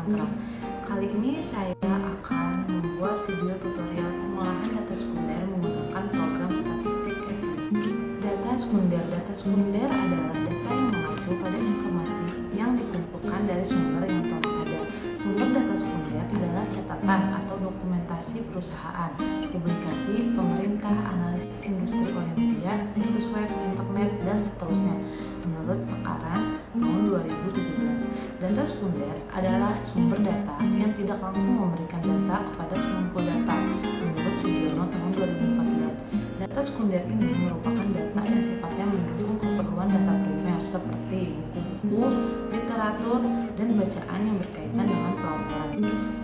Tangerang. Kali ini saya akan membuat video tutorial pengolahan data sekunder menggunakan program statistik FView. Data sekunder adalah data yang mengacu pada informasi yang dikumpulkan dari sumber yang telah ada. Sumber data sekunder adalah catatan atau dokumentasi perusahaan, publikasi pemerintah, analisis industri oleh media, situs web, internet, dan seterusnya. Menurut Sekarang tahun 2017, data sekunder adalah sumber data yang tidak langsung memberikan data kepada pengumpul data. Menurut Sugiono tahun 2014, data sekunder ini merupakan data yang sifatnya mendukung keperluan data primer seperti buku-buku, literatur, dan bacaan yang berkaitan dengan pelaporan.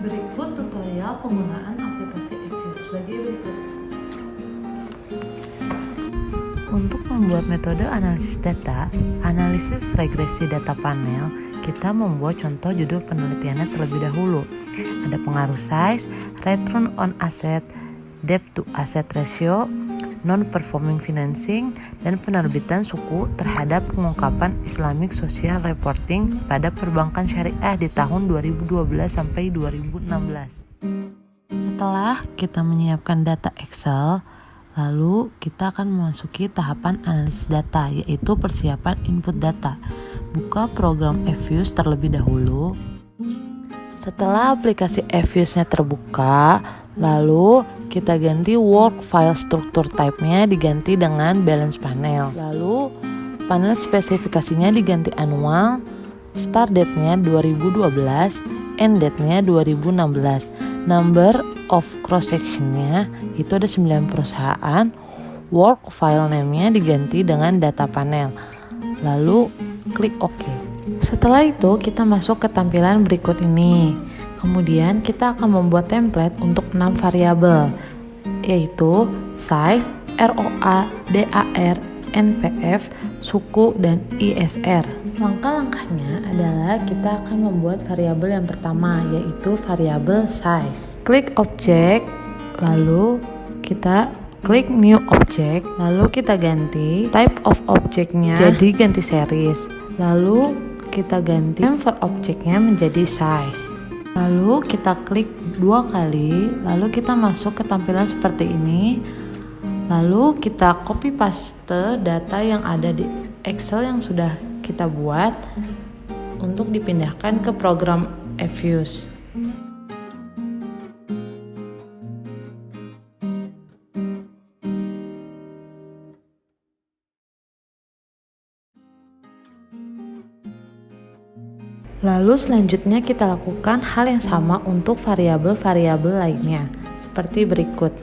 Berikut tutorial penggunaan aplikasi FView sebagai berikut. Untuk membuat metode analisis data, analisis regresi data panel, kita membuat contoh judul penelitiannya terlebih dahulu. Ada pengaruh size, return on asset, debt to asset ratio, non-performing financing, dan penerbitan suku terhadap pengungkapan Islamic Social Reporting pada perbankan syariah di tahun 2012 sampai 2016. Setelah kita menyiapkan data Excel, lalu kita akan memasuki tahapan analisis data, yaitu persiapan input data. Buka program FView terlebih dahulu. Setelah aplikasi FView-nya terbuka, lalu kita ganti work file struktur type-nya diganti dengan balance panel. Lalu panel spesifikasinya diganti annual, start date-nya 2012, end date-nya 2016. Number of cross section-nya itu ada 9 perusahaan. Work file name-nya diganti dengan data panel. Lalu klik OK. Setelah itu kita masuk ke tampilan berikut ini. Kemudian kita akan membuat template untuk 6 variabel, yaitu size, ROA, DAR, NPF, suku, dan ISR. Langkah-langkahnya adalah kita akan membuat variabel yang pertama, yaitu variabel size. Klik object, lalu kita klik new object, lalu kita ganti type of object-nya jadi ganti series. Lalu kita ganti name for object-nya menjadi size. Lalu kita klik 2 kali, lalu kita masuk ke tampilan seperti ini. Lalu kita copy paste data yang ada di Excel yang sudah kita buat untuk dipindahkan ke program FView. Lalu selanjutnya kita lakukan hal yang sama untuk variabel-variabel lainnya, seperti berikut.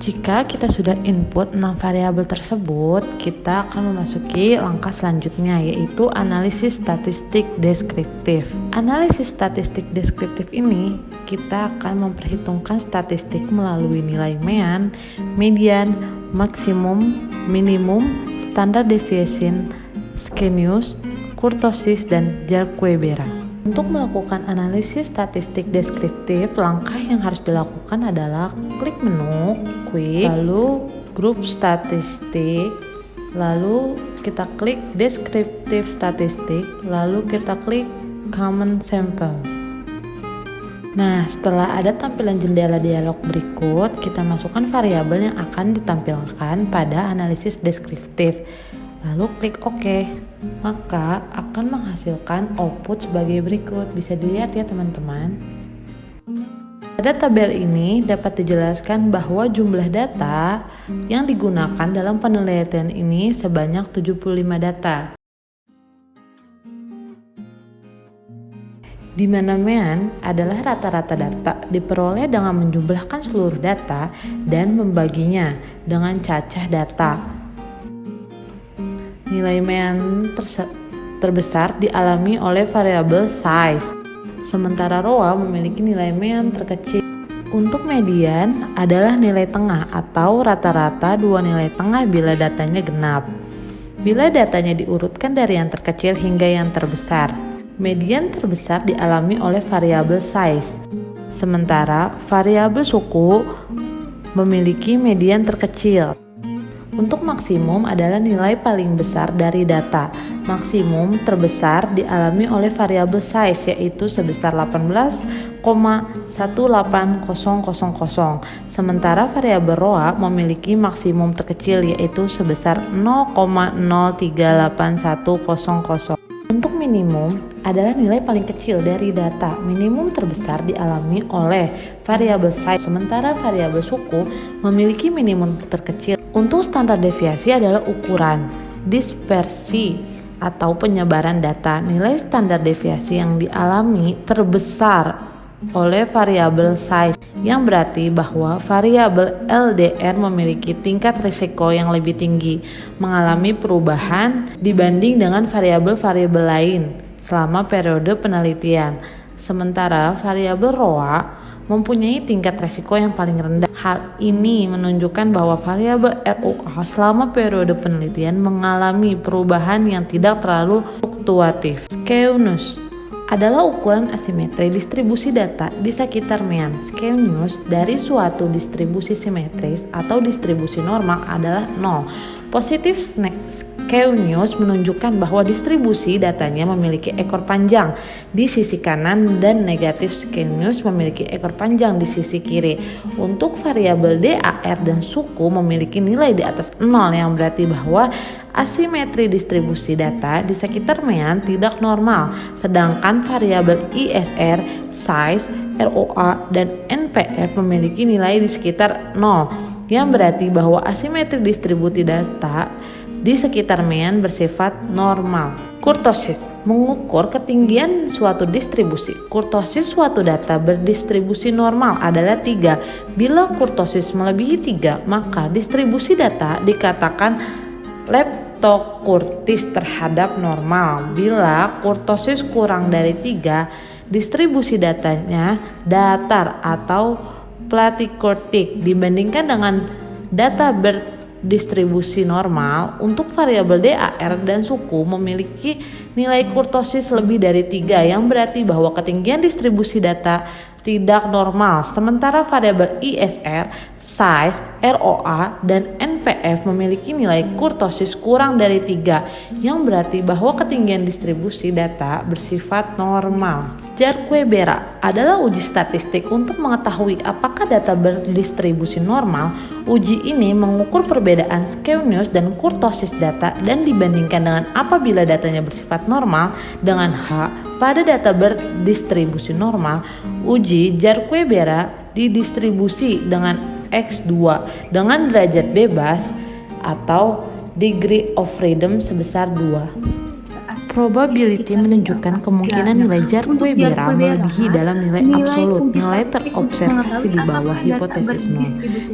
Jika kita sudah input 6 variabel tersebut, kita akan memasuki langkah selanjutnya, yaitu analisis statistik deskriptif. Analisis statistik deskriptif ini, kita akan memperhitungkan statistik melalui nilai mean, median, maksimum, minimum, standard deviation, skewness, kurtosis, dan Jar-Quebera. Untuk melakukan analisis statistik deskriptif, langkah yang harus dilakukan adalah klik menu, quick, lalu grup statistik, lalu kita klik deskriptif statistik, lalu kita klik common sample. Nah, setelah ada tampilan jendela dialog berikut, kita masukkan variabel yang akan ditampilkan pada analisis deskriptif. Lalu klik OK, maka akan menghasilkan output sebagai berikut. Bisa dilihat ya teman-teman. Pada tabel ini dapat dijelaskan bahwa jumlah data yang digunakan dalam penelitian ini sebanyak 75 data. Di mana mean adalah rata-rata data diperoleh dengan menjumlahkan seluruh data dan membaginya dengan cacah data. Nilai mean terbesar dialami oleh variabel size, sementara ROA memiliki nilai mean terkecil. Untuk median adalah nilai tengah atau rata-rata dua nilai tengah bila datanya genap. Bila datanya diurutkan dari yang terkecil hingga yang terbesar, median terbesar dialami oleh variabel size, sementara variabel suku memiliki median terkecil. Untuk maksimum adalah nilai paling besar dari data. Maksimum terbesar dialami oleh variabel size, yaitu sebesar 18,18000. Sementara variabel ROA memiliki maksimum terkecil, yaitu sebesar 0,038100. Untuk minimum adalah nilai paling kecil dari data. Minimum terbesar dialami oleh variabel size, sementara variabel suku memiliki minimum terkecil. Untuk standar deviasi adalah ukuran dispersi atau penyebaran data. Nilai standar deviasi yang dialami terbesar oleh variabel size, yang berarti bahwa variabel LDR memiliki tingkat risiko yang lebih tinggi mengalami perubahan dibanding dengan variabel-variabel lain selama periode penelitian. Sementara variabel ROA mempunyai tingkat risiko yang paling rendah. Hal ini menunjukkan bahwa variabel ROA selama periode penelitian mengalami perubahan yang tidak terlalu fluktuatif. Skewness adalah ukuran asimetri distribusi data di sekitar mean. Skewness dari suatu distribusi simetris atau distribusi normal adalah 0. Positif skewness menunjukkan bahwa distribusi datanya memiliki ekor panjang di sisi kanan dan negatif skewness memiliki ekor panjang di sisi kiri. Untuk variabel DAR dan suku memiliki nilai di atas 0, yang berarti bahwa asimetri distribusi data di sekitar mean tidak normal, sedangkan variabel ISR, size, ROA, dan NPF memiliki nilai di sekitar 0, yang berarti bahwa asimetri distribusi data di sekitar mean bersifat normal. Kurtosis mengukur ketinggian suatu distribusi. Kurtosis suatu data berdistribusi normal adalah 3. Bila kurtosis melebihi 3, maka distribusi data dikatakan leptokurtis terhadap normal. Bila kurtosis kurang dari 3, distribusi datanya datar atau platykurtic dibandingkan dengan data berdistribusi normal. Untuk variabel DAR dan suku memiliki nilai kurtosis lebih dari 3, yang berarti bahwa ketinggian distribusi data tidak normal. Sementara variabel ISR, size, ROA, dan NPF memiliki nilai kurtosis kurang dari 3, yang berarti bahwa ketinggian distribusi data bersifat normal. Jar-Quebera adalah uji statistik untuk mengetahui apakah data berdistribusi normal. Uji ini mengukur perbedaan skewness dan kurtosis data dan dibandingkan dengan apabila datanya bersifat normal dengan H pada data berdistribusi normal. Uji Jar-Quebera didistribusi dengan X2 dengan derajat bebas atau degree of freedom sebesar 2. Probability menunjukkan kemungkinan nilai Jarque-Bera melebihi dalam nilai absolut, nilai terobservasi di bawah hipotesis nol.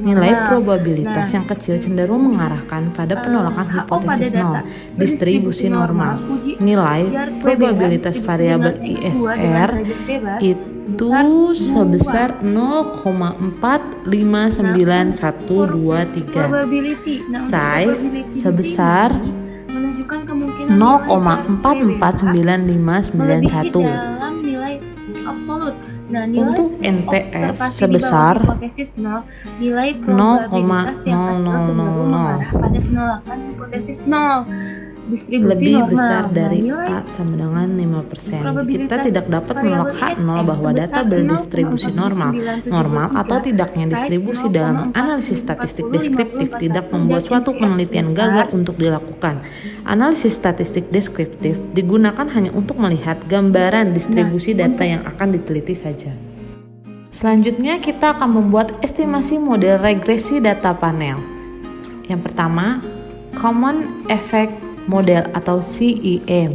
Nilai probabilitas yang kecil cenderung mengarahkan pada penolakan hipotesis nol. Distribusi normal. Nilai probabilitas variabel ISR itu sebesar 0,459123. Size sebesar 0,449591. Untuk NPF sebesar 0,0000. Lebih besar dari A sama dengan 5%. Kita tidak dapat menolak H0 bahwa data berdistribusi normal atau tidaknya distribusi dalam analisis statistik deskriptif tidak membuat suatu penelitian gagal untuk dilakukan. Analisis statistik deskriptif digunakan hanya untuk melihat gambaran distribusi data yang akan diteliti saja. Selanjutnya kita akan membuat estimasi model regresi data panel. Yang pertama, Common Effect Model atau CEM.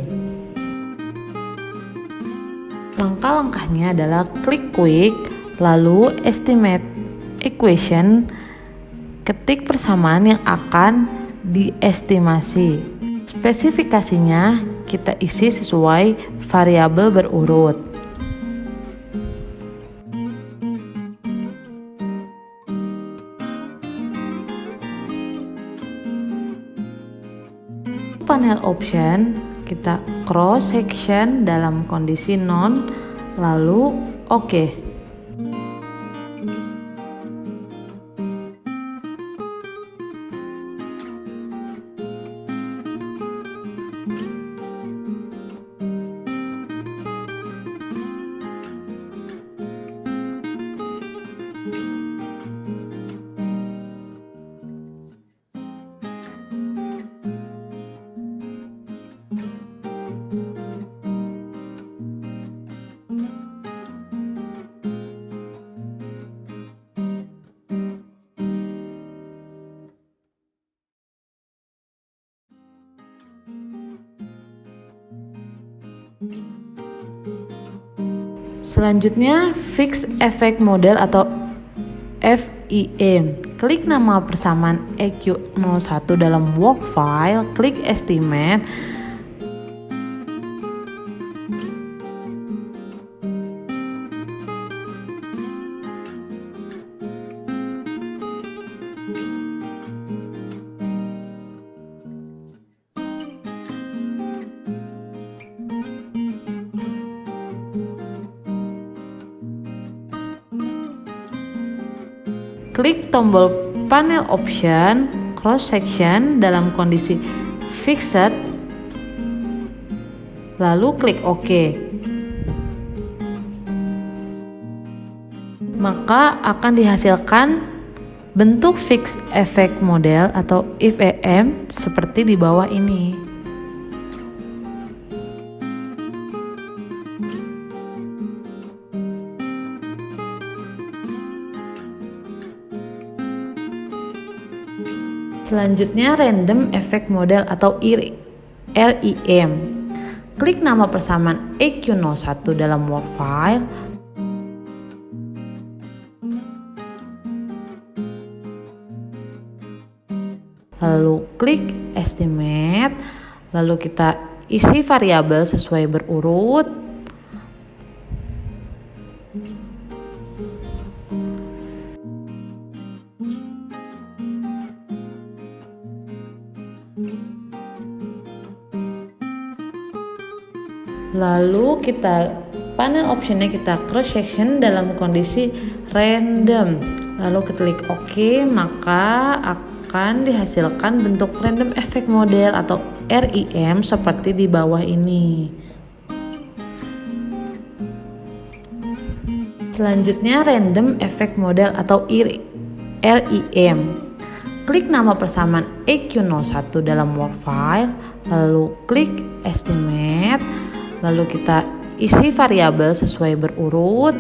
Langkah-langkahnya adalah klik quick, lalu estimate equation, ketik persamaan yang akan diestimasi. Spesifikasinya kita isi sesuai variabel berurut. Panel option, kita cross section dalam kondisi non, lalu oke. Selanjutnya, Fixed Effect Model atau FEM. Klik nama persamaan EQ01 dalam work file, klik Estimate. Klik tombol panel option, cross section dalam kondisi fixed, lalu klik OK. Maka akan dihasilkan bentuk fixed effect model atau FEM seperti di bawah ini. Selanjutnya, Random Effect Model atau REM. Klik nama persamaan EQ01 dalam work file. Lalu klik Estimate. Lalu kita isi variabel sesuai berurut. Lalu kita panel optionnya kita cross section dalam kondisi random. Lalu klik OK, maka akan dihasilkan bentuk random effect model atau REM seperti di bawah ini. Selanjutnya, random effect model atau REM. Klik nama persamaan EQ01 dalam work file, lalu klik Estimate. Lalu kita isi variabel sesuai berurut.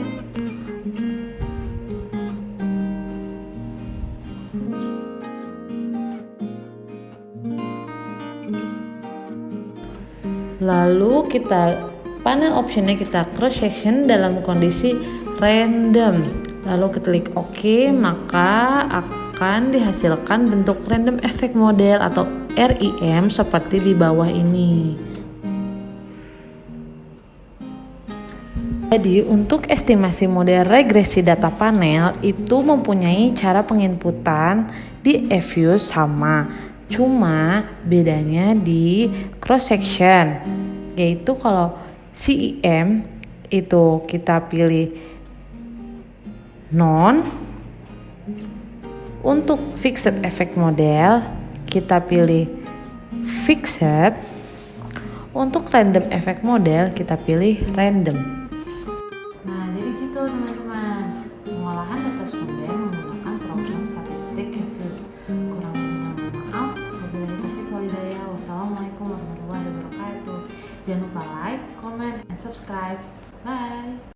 Lalu panel optionnya kita cross section dalam kondisi random. Lalu klik OK, maka akan dihasilkan bentuk random effect model atau REM seperti di bawah ini. Jadi untuk estimasi model regresi data panel itu mempunyai cara penginputan di eView sama, cuma bedanya di cross section, yaitu kalau CEM itu kita pilih non, untuk fixed effect model kita pilih fixed, untuk random effect model kita pilih random. Nah, jadi gitu teman-teman, pengolahan data sumber menggunakan program statistik eView. Kurang lebihnya mohon maaf. Wabillahi taufiq wal hidayah. Wassalamualaikum warahmatullahi wabarakatuh. Jangan lupa like, comment, and subscribe. Bye.